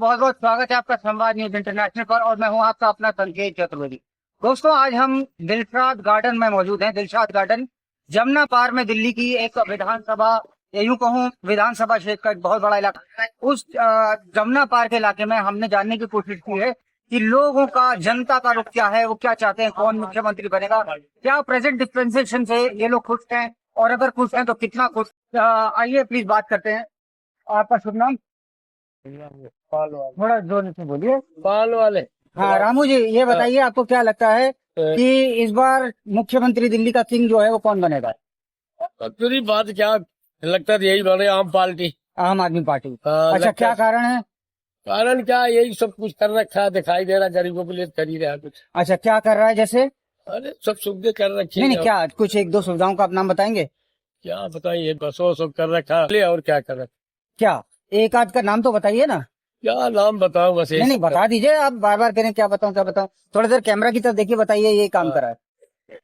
बहुत बहुत स्वागत है आपका संवाद न्यूज इंटरनेशनल पर। और मैं हूं आपका अपना संकेत चतुर्वेदी। दोस्तों, आज हम दिलशाद गार्डन में मौजूद हैं। दिलशाद गार्डन जमुना पार में दिल्ली की एक विधानसभा, या यूं कहूं विधानसभा क्षेत्र का एक बहुत बड़ा इलाका है। उस जमुना पार के इलाके में हमने जानने की कोशिश की है कि लोगों का, जनता का रुख क्या है, वो क्या चाहते हैं, कौन मुख्यमंत्री बनेगा, क्या प्रेजेंट डिस्पेंसेशन से ये लोग खुश हैं, और अगर खुश हैं तो कितना खुश। आइए प्लीज बात करते हैं। आपका शुभ नाम? थोड़ा जोर से बोलिए। पाल वाले। हाँ रामू जी, ये बताइए आपको क्या लगता है कि इस बार मुख्यमंत्री दिल्ली का किंग जो है वो कौन बनेगा? पूरी बात क्या लगता है, यही बने आम पार्टी, आम आदमी पार्टी। हाँ, अच्छा, क्या कारण है? कारण क्या, यही सब कुछ कर रखा है, दिखाई दे रहा, गरीबों के लिए कर ही रहा कुछ। अच्छा, क्या कर रहा है जैसे? अरे सब सुविधा कर रखी नहीं है। नहीं, क्या कुछ एक दो सुविधाओं का आप नाम बताएंगे? क्या बताइए, बसों सब कर रखा है और क्या कर रखा। क्या एक आध का नाम तो बताइए ना। क्या नाम बताऊं, बस नहीं नहीं, बता दीजिए। आप बार बार करें क्या बताऊं क्या बताऊं। थोड़ा देर कैमरा की तरफ देखिए, बताइए ये काम करा है,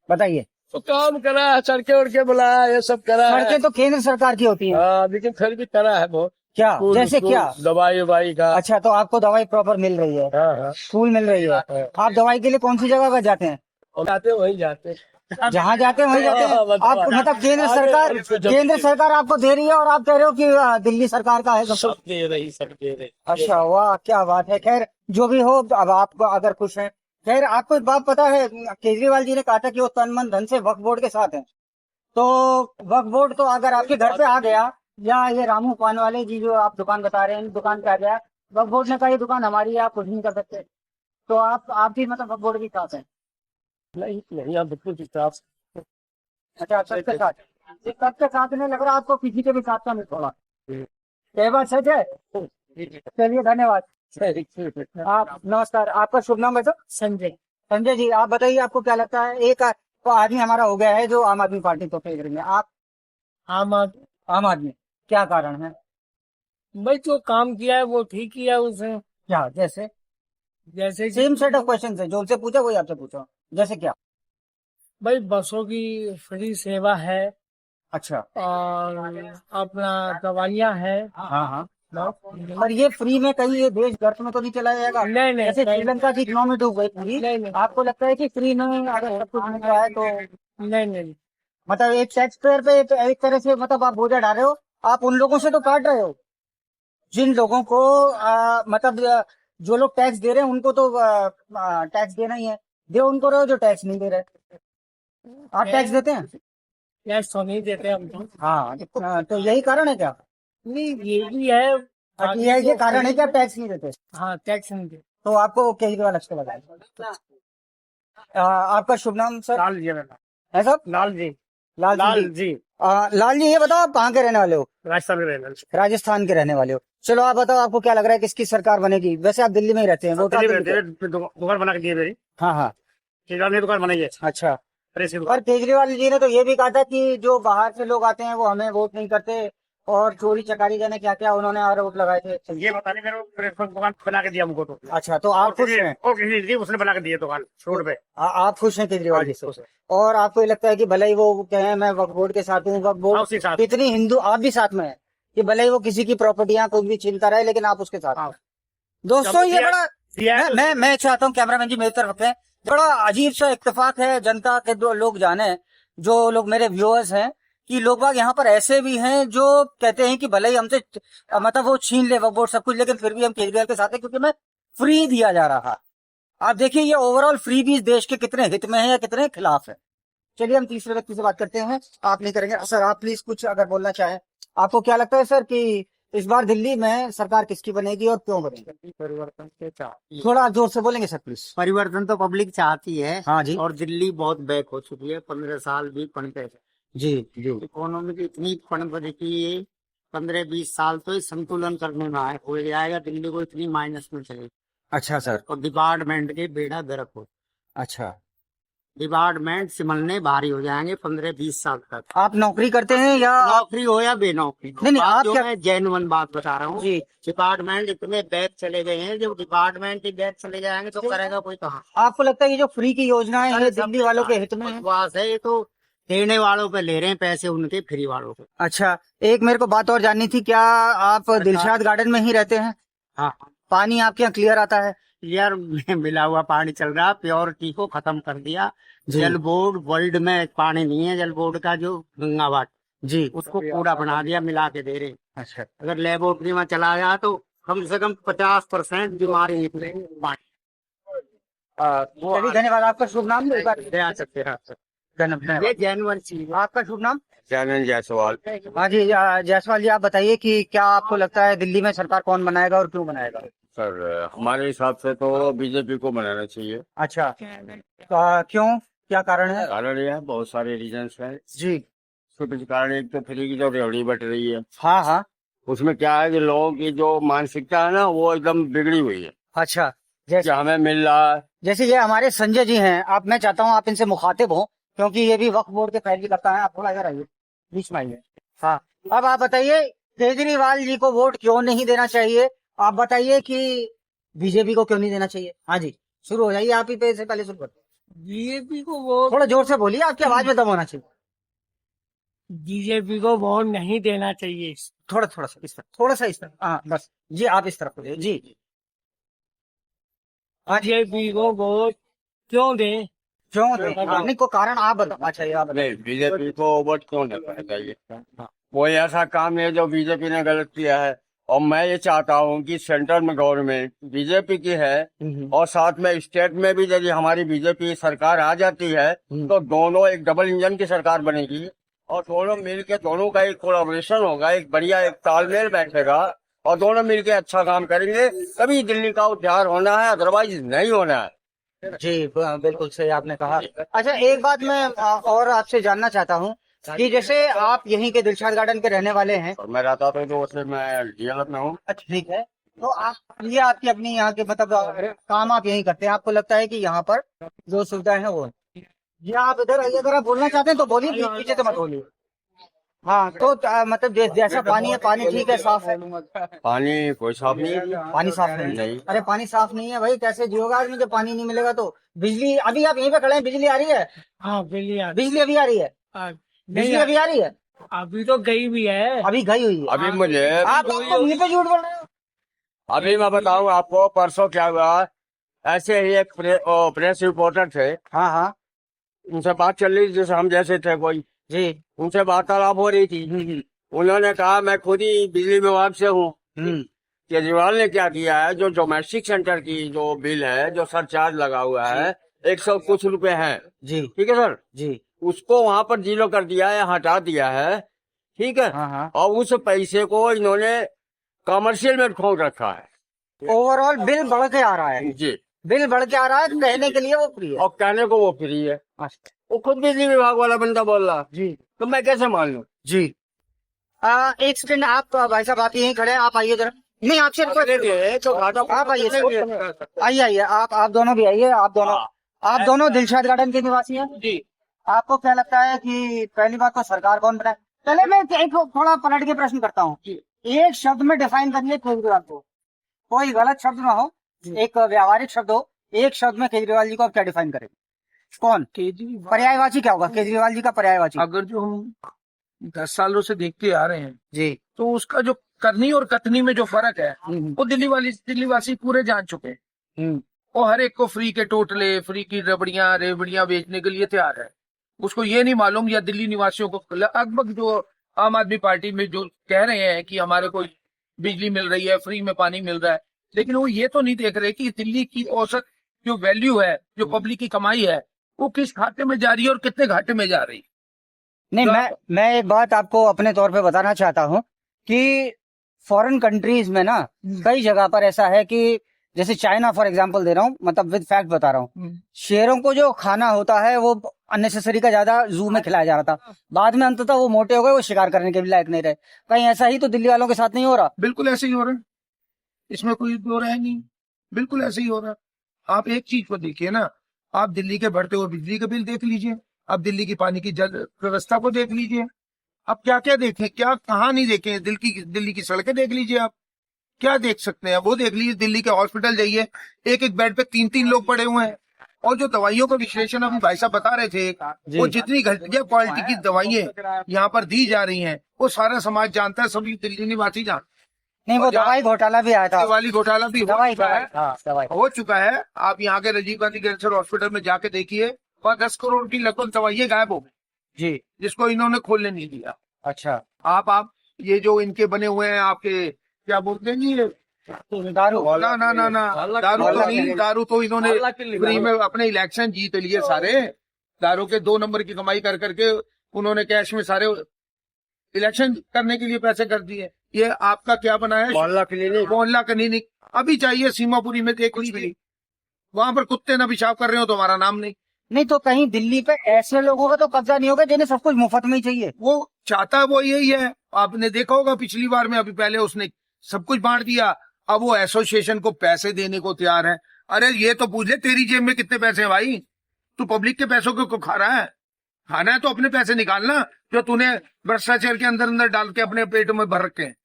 बताइए। तो काम करा है, सड़के उड़के बुलाया, ये सब करा है। सड़कें तो केंद्र सरकार की होती हैं। हाँ, लेकिन फिर भी करा है बहुत। क्या जैसे क्या? दवाई उवाई का। अच्छा, तो आपको दवाई प्रॉपर मिल रही है? हाँ हाँ, फूल मिल रही है। आप दवाई के लिए कौन सी जगह पर जाते हैं? जाते वही जाते, जहाँ जाते हैं वहीं जाते हैं। आप मतलब केंद्र सरकार आपको दे रही है और आप कह रहे हो कि दिल्ली सरकार का है सब दे रही, सब दे रही। अच्छा, वाह क्या बात है। खैर जो भी हो, अब आपको अगर खुश हैं। खैर आपको एक बात पता है, केजरीवाल जी ने कहा था कि वो तन मन धन से वक्फ बोर्ड के साथ हैं। तो वक्फ बोर्ड तो अगर आपके घर पे आ गया, या ये रामू पान वाले जी जो आप दुकान बता रहे हैं, दुकान पे आ गया, वक्फ बोर्ड ने कहा ये दुकान हमारी है, आप कुछ नहीं कर सकते, तो आप भी मतलब वक्फ बोर्ड के साथ हैं? नहीं नहीं, आप बिल्कुल साफ। अच्छा, आप सबके साथ? सबके साथ नहीं लग रहा आपको, किसी के भी साथ का नहीं छोड़ा। ये बात सच है। चलिए, धन्यवाद। आप नमस्कार, आपका शुभ नाम है? संजय। संजय जी, आप बताइए आपको क्या लगता है, एक तो आदमी हमारा हो गया है जो आम आदमी पार्टी को फेंक रही है, आप? आम आदमी, क्या कारण है? भाई जो काम किया है वो ठीक किया है उसने। क्या जैसे? जैसे सेम सेट ऑफ क्वेश्चन है, जो उनसे पूछा वही आपसे पूछा। जैसे क्या? भाई बसों की फ्री सेवा है, अच्छा। और अपना दवाइयाँ है। हाँ हाँ, पर ये फ्री में कहीं ये देश गर्त में तो नहीं चला जाएगा? नहीं नहीं, जैसे श्रीलंका की इकोनॉमी डूब गई पूरी। नहीं। आपको लगता है कि फ्री में अगर सब कुछ मिल रहा है तो? नहीं। मतलब एक टैक्स पेयर पे एक तरह से मतलब आप बोझा डाल रहे हो। आप उन लोगों से तो काट रहे हो जिन लोगों को मतलब जो लोग टैक्स दे रहे हैं उनको तो टैक्स देना ही है। दे उनको रहे हो जो टैक्स नहीं दे रहे। आप टैक्स देते हैं? टैक्स तो नहीं देते हम तो। हाँ, तो यही कारण है क्या? नहीं, ये भी है। ये कारण है क्या टैक्स नहीं देते? हाँ, टैक्स नहीं देते। तो आपको केजरीवाल अच्छा लगा है। आपका शुभ नाम सर? लाल जी है सब? लाल जी लाल जी लाल जी, ये बताओ आप कहाँ के रहने वाले हो? राजस्थान में रहना। राजस्थान के रहने वाले हो। चलो आप बताओ, आपको क्या लग रहा है किसकी सरकार बनेगी? वैसे आप दिल्ली में ही रहते हैं, वोट दुकान बना के दिए मेरी। हाँ हाँ, ने दुकान बनाई है। अच्छा। और केजरीवाल जी ने तो ये भी कहा था कि जो बाहर से लोग आते हैं वो हमें वोट नहीं करते, और चोरी चकारी जाने क्या क्या उन्होंने आरोप लगाए थे। ये बताने मेरे दुकान बना के दिया हमको तो। अच्छा, तो आप खुश हैं? उसने बना के दिया दुकान रोड पे। आप खुश हैं केजरीवाल जी से? और आपको ये लगता है कि भले ही वो कहें मैं वक्फ बोर्ड के साथ हूँ, वक्फ बोर्ड कितनी हिंदू आप भी साथ में है, कि भले ही वो किसी की प्रॉपर्टियां कुछ भी छीनता रहे लेकिन आप उसके साथ? दोस्तों, ये बड़ा मैं चाहता हूँ कैमरामैन जी मेरी तरफ है, बड़ा अजीब सा इत्तेफाक है। जनता के दो लोग जाने, जो लोग मेरे व्यूअर्स हैं, कि लोग बाग यहाँ पर ऐसे भी हैं जो कहते हैं कि भले ही हमसे मतलब वो छीन ले वक्फ बोर्ड सब कुछ, लेकिन फिर भी हम केजरीवाल के साथ हैं क्योंकि मैं फ्री दिया जा रहा। आप देखिए ये ओवरऑल फ्री भी देश के कितने हित में है या कितने खिलाफ है। चलिए हम तीसरे व्यक्ति से बात करते हैं। आप नहीं करेंगे सर? आप प्लीज कुछ अगर बोलना चाहें। आपको क्या लगता है सर कि इस बार दिल्ली में सरकार किसकी बनेगी और क्यों बनेगी? परिवर्तन के चाहती, थोड़ा जोर से बोलेंगे सर प्लीज। परिवर्तन तो पब्लिक चाहती है। हाँ जी। और दिल्ली बहुत बैक हो चुकी है, 15 साल भी पनपे है। जी जी। इकोनॉमी की इतनी पनप की 15-20 साल तो ये संतुलन करने में हो जाएगा, दिल्ली को इतनी माइनस में चलेगी। अच्छा सर। और डिपार्टमेंट के बेड़ा गर्क हो, अच्छा, डिपार्टमेंट सिमलने भारी हो जाएंगे 15-20 साल तक। आप नौकरी करते हैं या नौकरी हो या बेनौकरी? नहीं, आप जो क्या? मैं जेन्युइन बात बता रहा हूँ जी। डिपार्टमेंट इतने बैक चले गए हैं, जब डिपार्टमेंट ही बैक चले जाएंगे तो करेगा कोई कहाँ? आपको लगता है ये जो फ्री की योजनाएं हैं ये दिल्ली वालों के हित में है? बकवास है, ये तो देने वालों पे ले रहे हैं पैसे, उनके फ्री वालों पे। अच्छा, एक मेरे को बात और जाननी थी, क्या आप दिलशाद गार्डन में ही रहते हैं? हाँ। पानी आपके यहाँ क्लियर आता है? यार मिला हुआ पानी चल रहा, प्योरिटी को खत्म कर दिया। जी। जल बोर्ड वर्ल्ड में पानी नहीं है, जल बोर्ड का जो गंगा वाटर जी। उसको कूड़ा बना दिया, मिला के दे रहे। अच्छा। अगर लेबोरेटरी में चला गया तो कम से कम 50% बीमारी निकलेगी पानी। चलिए धन्यवाद। आपका शुभ नाम? एक बार दे आ सकते हैं धन्यवाद। ये जानवर चीज। आपका शुभ नाम? चैनल जायसवाल। हाँ जी, जायसवाल जी, आप बताइए कि क्या आपको लगता है दिल्ली में सरकार कौन बनाएगा और क्यों बनाएगा? सर हमारे हिसाब से तो बीजेपी को बनाना चाहिए। अच्छा, क्यों, क्या कारण है? कारण यह है, बहुत सारे रीजंस हैं। जी। उसके पीछे कारण एक तो फ्री की जो रेवड़ी बट रही है, हाँ हाँ। उसमें क्या है कि लोगों की जो मानसिकता है ना वो एकदम बिगड़ी हुई है अच्छा, कि जैसे हमें मिल रहा है। जैसे ये हमारे संजय जी हैं, आप, मैं चाहता हूँ आप इनसे मुखातिब हो, क्योंकि ये भी वक्फ बोर्ड के पैरवी करता है। आप थोड़ा इधर आइए, बीच में आइए। हाँ, अब आप बताइए केजरीवाल जी को वोट क्यों नहीं देना चाहिए? आप बताइए कि बीजेपी को क्यों नहीं देना चाहिए? हाँ जी, शुरू हो जाइए, आप ही पे से पहले शुरू करते हैं। बीजेपी को वोट थोड़ा जोर से बोलिए, आपकी आवाज में दम होना चाहिए। बीजेपी को वोट नहीं देना चाहिए। थोड़ा थोड़ा सा इस तरफ, थोड़ा सा इस तरफ, हाँ बस जी, आप इस तरफ बोलिए जी। हाँ जी, बीजेपी को वोट क्यों दें? क्यों दे? नहीं, को कारण आप बताओ। अच्छा, ये आप बताइए। नहीं, बीजेपी को वोट क्यों देना चाहिए? कोई ऐसा काम है जो बीजेपी ने गलत किया है, और मैं ये चाहता हूँ कि सेंटर में गवर्नमेंट बीजेपी की है और साथ में स्टेट में भी यदि हमारी बीजेपी सरकार आ जाती है तो दोनों एक डबल इंजन की सरकार बनेगी और दोनों मिलके, दोनों का एक कोलैबोरेशन होगा, एक बढ़िया एक तालमेल बैठेगा और दोनों मिलके अच्छा काम करेंगे, तभी दिल्ली का उद्धार होना है, अदरवाइज नहीं होना है। जी, बिल्कुल सही आपने कहा। अच्छा, एक बात मैं और आपसे जानना चाहता हूँ कि जैसे आप यहीं के दिलशाद गार्डन के रहने वाले हैं। और मैं रहता था तो उसमें मैं डीएलएफ में हूँ। अच्छा, ठीक है। तो आप, ये आपकी अपनी यहाँ के मतलब काम आप यहीं करते हैं, आपको लगता है कि यहाँ पर जो सुविधाएं हैं वो हैं। जी, आप इधर आइए, अगर आप बोलना चाहते हैं तो बोलिए, पीछे से मत बोलिए। हाँ, तो मतलब जैसा पानी है, पानी ठीक है, साफ है? पानी कोई साफ नहीं है। पानी साफ नहीं? अरे पानी साफ नहीं है भाई, कैसे जियोगा आदमी जब पानी नहीं मिलेगा? तो बिजली, अभी आप यहीं पे खड़े हैं, बिजली आ रही है? हाँ, बिजली अभी आ रही है? बिजली अभी आ रही है? अभी तो गई भी है। अभी गई हुई है? अभी मुझे आप तो मुंह पे झूठ बोल रहे हो। अभी मैं बताऊं आपको, परसों क्या हुआ, ऐसे ही एक प्रेस रिपोर्टर थे, हाँ हाँ उनसे बात चल रही थी, जैसे हम जैसे थे कोई, जी। उनसे वार्तालाप हो रही थी। उन्होंने कहा मैं खुद ही बिजली विभाग से हूँ। केजरीवाल ने क्या किया है, जो डोमेस्टिक सेंटर की जो बिल है, जो सरचार्ज लगा हुआ है, 100 कुछ रुपए है जी, ठीक है सर जी, उसको वहां पर जीरो कर दिया है, हटा दिया है, ठीक है। हाँ हाँ। और उस पैसे को इन्होंने कमर्शियल में खोल रखा है। ओवरऑल बिल बढ़ के आ रहा है। जी, बिल बढ़ के आ रहा है, कहने के लिए वो फ्री है। और कहने को वो फ्री है। अच्छा, वो खुद बिजली विभाग वाला बंदा बोल रहा, जी तो मैं कैसे मान लूं? जी। एक सेकंड, आप भाई साहब, आप यहीं खड़े हैं, आप आइए जरा। नहीं, आपसे तो आप आइए, आइए आइए, आप दोनों भी आइए। आप दोनों दिलशाद गार्डन के निवासी हैं जी। आपको क्या लगता है कि पहली बात तो सरकार कौन बनाए? पहले मैं एक थोड़ा पलट के प्रश्न करता हूँ। एक शब्द में डिफाइन करिए केजरीवाल को, कोई गलत शब्द ना हो, एक व्यावहारिक शब्द हो। एक शब्द में केजरीवाल जी को आप क्या डिफाइन करेंगे? कौन केजरीवाल, पर्यायवाची क्या होगा केजरीवाल जी का पर्यायवाची? अगर जो हम 10 सालों से देखते आ रहे हैं जी, तो उसका जो करनी और कथनी में जो फर्क है वो दिल्लीवासी पूरे जान चुके हैं। वो हर एक को फ्री के टोटले, फ्री की रेवड़ियां बेचने के लिए तैयार है। उसको ये नहीं मालूम, या दिल्ली निवासियों को लगभग जो आम आदमी पार्टी में जो कह रहे हैं कि हमारे को बिजली मिल रही है, फ्री में पानी मिल रहा है, लेकिन वो ये तो नहीं देख रहे कि दिल्ली की औसत जो वैल्यू है, जो पब्लिक की कमाई है, वो किस खाते में जा रही है और कितने घाटे में जा रही है। नहीं, मैं एक बात आपको अपने तौर पे बताना चाहता हूँ कि फॉरेन कंट्रीज में ना कई जगह पर ऐसा है कि जैसे चाइना फॉर एग्जांपल दे रहा हूँ, मतलब विद फैक्ट बता रहा हूँ, शेरों को जो खाना होता है वो अननेसेसरी का ज्यादा जू में खिलाया जा रहा था, बाद में अंततः वो मोटे हो गए, वो शिकार करने के भी लायक नहीं रहे। कहीं ऐसा ही तो दिल्ली वालों के साथ नहीं हो रहा? बिल्कुल ऐसे ही हो रहा है, इसमें कोई दो राय नहीं, बिल्कुल ऐसे ही हो रहा है। आप एक चीज को देखिए ना, आप दिल्ली के बढ़ते हुए बिजली का बिल देख लीजिए, आप दिल्ली की पानी की जल व्यवस्था को देख लीजिए, आप क्या क्या देखें, क्या कहाँ नहीं देखें, दिल्ली की सड़कें देख लीजिए, आप क्या देख सकते हैं वो देख लीजिए। दिल्ली के हॉस्पिटल जाइए, एक एक बेड पे 3-3 लोग पड़े हुए हैं, और जो दवाइयों का विश्लेषण अभी भाई साहब बता रहे थे, वो जितनी घटिया क्वालिटी की दवाइयां यहाँ पर दी जा रही हैं, वो सारा समाज जानता है, सभी दिल्ली निवासी जानते हैं। नहीं, वो और जहाँ- दवाई घोटाला भी आया था। दिवाली घोटाला भी हो दवाई चुका है, हाँ, दवाई। हो चुका है। आप यहाँ के राजीव गांधी कैंसर हॉस्पिटल में जाके देखिए, 10 करोड़ की लगभग दवाइयाँ गायब हो गई, जी, जिसको इन्होंने खोलने नहीं दिया। अच्छा। आप ये जो इनके बने हुए हैं आपके, क्या बोलते हैं जी ये, दारू। ना ना ना ना, दारू तो नहीं, दारू तो इन्होंने फ्री में अपने इलेक्शन जीत लिए सारे। दारू के 2 नंबर की कमाई कर करके उन्होंने कैश में सारे इलेक्शन करने के लिए पैसे कर दिए। ये आपका क्या बना है, मोहल्ला क्लिनिक। मोहल्ला क्लिनिक अभी चाहिए सीमापुरी में, देख लीजिए वहां पर कुत्ते ना पेशाब कर रहे हो तो हमारा नाम नहीं। नहीं तो कहीं दिल्ली पे ऐसे लोगों का तो कब्जा नहीं होगा जिन्हें सब कुछ मुफ्त में ही चाहिए। वो चाहता वो यही है। आपने देखा होगा पिछली बार में, अभी पहले उसने सब कुछ बांट दिया, अब वो एसोसिएशन को पैसे देने को तैयार है। अरे ये तो पूछ ले तेरी जेब में कितने पैसे हैं भाई, तू पब्लिक के पैसों को खा रहा है। खाना है तो अपने पैसे निकालना, जो तूने भ्रष्टाचार के अंदर अंदर डाल के अपने पेट में भर रखे हैं।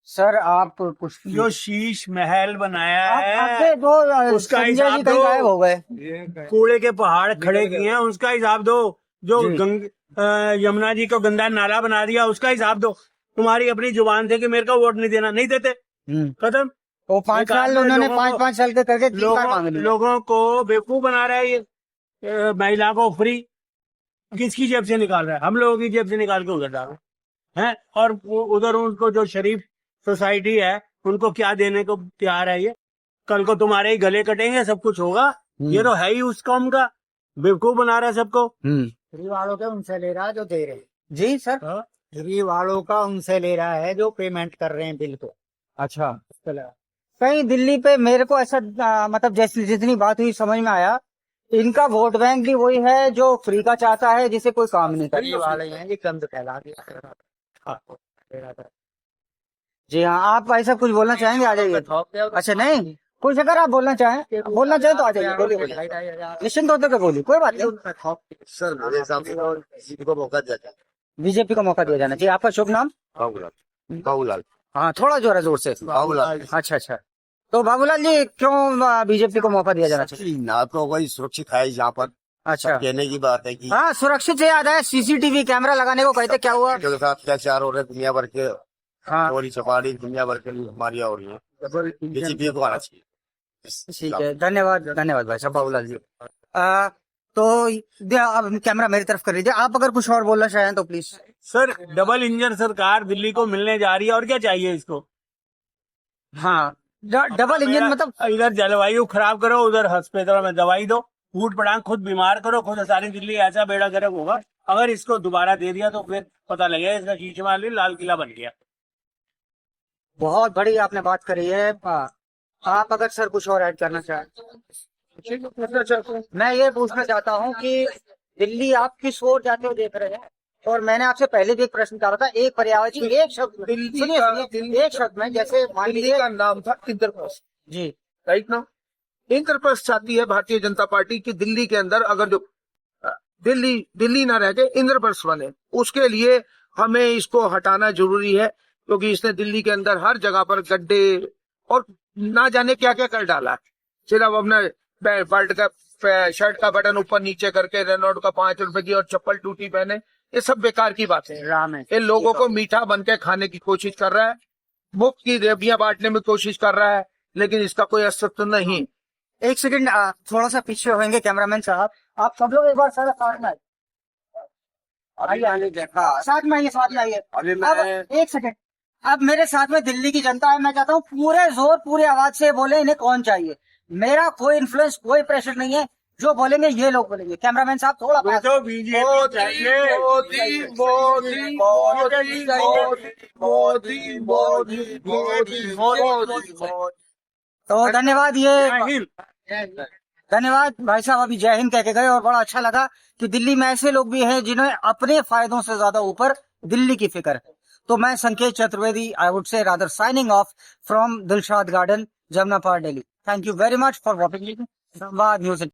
सर आप कुछ जो शीश महल बनाया आपके है दो उसका संजय हिसाब जी कहीं दो। गायब हो गए। कूड़े के पहाड़ खड़े किए हैं, उसका हिसाब दो। जो जी। यमुना जी को गंदा नाला बना दिया, उसका हिसाब दो। तुम्हारी अपनी जुबान थे कि मेरे को वोट नहीं देना, नहीं देते, खत्म। वो 5 साल उन्होंने 5-5 साल के करके 3 बार मांग लिया। लोगों को बेवकूफ बना रहा है ये। महिला को फ्री किसकी जेब से निकाल रहा है? हम लोगों की जेब से निकाल के उधर डाल रहे हैं। और उधर उनको जो शरीफ सोसाइटी है उनको क्या देने को तैयार है ये? कल को तुम्हारे ही गले कटेंगे, सब कुछ होगा। ये तो है ही उस कौम का, बेवकूफ बना रहा है सबको। फ्री वालों के उनसे ले रहा है जो दे रहे हैं। जी सर। फ्री वालों का उनसे ले रहा है जो पेमेंट कर रहे हैं बिल को। अच्छा। कहीं दिल्ली पे मेरे को ऐसा मतलब जैसी जितनी बात हुई समझ में आया, इनका वोट बैंक भी वही है जो फ्री का चाहता है, जिसे कोई काम नहीं फ्री करता। वाले हैं ये गंद फैला दिया। जी हाँ, आप ऐसा कुछ बोलना चाहेंगे? आ जाइए। अच्छा नहीं, कुछ अगर आप बोलना चाहें तो आ जाइए, बोलिए। निश्चिंत होते के बोलिए, कोई बात नहीं। सर मेरे हिसाब से किसी को मौका दिया जाए। बीजेपी का मौका दिया जाना चाहिए। आपका शुभ नाम? बाबूलाल। हाँ, थोड़ा जोर से। बाबूलाल। अच्छा अच्छा। तो बाबूलाल जी, क्यों बीजेपी को मौका दिया जाना चाहिए? ना तो वही सुरक्षित है यहाँ पर, अच्छा। कहने की बात है कि हाँ, सुरक्षित से याद है, सीसीटीवी कैमरा लगाने को कहते, क्या हुआ? के साथ अत्याचार हो रहे हैं, दुनिया भर के हाँ चोरी चपाड़ी, दुनिया भर की बीमारियां हो रही हैं। बीजेपी को आना चाहिए। ठीक है, धन्यवाद धन्यवाद भाई साहब, बाबूलाल जी। तो अब कैमरा मेरी तरफ कर लीजिए। आप अगर कुछ और बोलना चाहें तो प्लीज। सर डबल इंजन सरकार दिल्ली को मिलने जा रही है, और क्या चाहिए इसको? हाँ, डबल इंजन मतलब इधर जलवायु खराब करो, उधर हॉस्पिटल में दवाई दो, फूट पटांग खुद बीमार करो, खुद सारी दिल्ली ऐसा बेड़ा गर्क होगा। अगर इसको दोबारा दे दिया तो फिर पता लगेगा इसका शीशे वाली लाल किला बन गया। बहुत बड़ी आपने बात करी है। आप अगर सर कुछ और ऐड करना चाहें। मैं ये पूछना चाहता हूँ कि दिल्ली आप किस ओर जाते हुए देख रहे हैं, और मैंने आपसे पहले भी एक प्रश्न कहा था, एक पर्यावरण एक शब्द सुनिए, एक शब्द में, जैसे मान दिल्ली लीजिए का नाम था इंद्रप्रस्थ, जी, राइट ना। इंद्रप्रस्थ चाहती है भारतीय जनता पार्टी की दिल्ली के अंदर अगर जो दिल्ली ना रह के इंद्रप्रस्थ बने, उसके लिए हमें इसको हटाना जरूरी है, क्योंकि इसने दिल्ली के अंदर हर जगह पर गड्ढे और ना जाने क्या क्या कर डाला है। सिर्फ अपना बल्ट का शर्ट का बटन ऊपर नीचे करके रेनॉल्ट का 5 रुपए की और चप्पल टूटी पहने, ये सब बेकार की बात है। राम है। ये लोगों को मीठा बन के खाने की कोशिश कर रहा है, मुफ्त की रेबियां बांटने में कोशिश कर रहा है, लेकिन इसका कोई अस्तित्व नहीं। एक सेकंड, थोड़ा सा पीछे होंगे कैमरामैन साहब। आप सब लोग एक बार साथ में आइए, साथ में आइए। अब एक सेकंड, अब मेरे साथ में दिल्ली की जनता है। मैं चाहता हूँ पूरे जोर पूरी आवाज से बोले इन्हें कौन चाहिए। मेरा कोई इन्फ्लुएंस, कोई प्रेशर नहीं है। जो बोलेंगे ये लोग बोलेंगे। कैमरामैन साहब थोड़ा पास। तो बीजेपी चाहिए। मोदी मोदी मोदी मोदी मोदी मोदी मोदी। तो धन्यवाद। ये धन्यवाद भाई साहब, अभी जय हिंद कह के गए, और बड़ा अच्छा लगा कि दिल्ली में ऐसे लोग भी हैं जिन्हें अपने फायदों से ज्यादा ऊपर दिल्ली की फिक्र है। तो मैं संकेत Chaturvedi, I would say rather signing off from Dilshad garden, Jamuna park, Delhi. Thank you very much for watching संवाद न्यूज।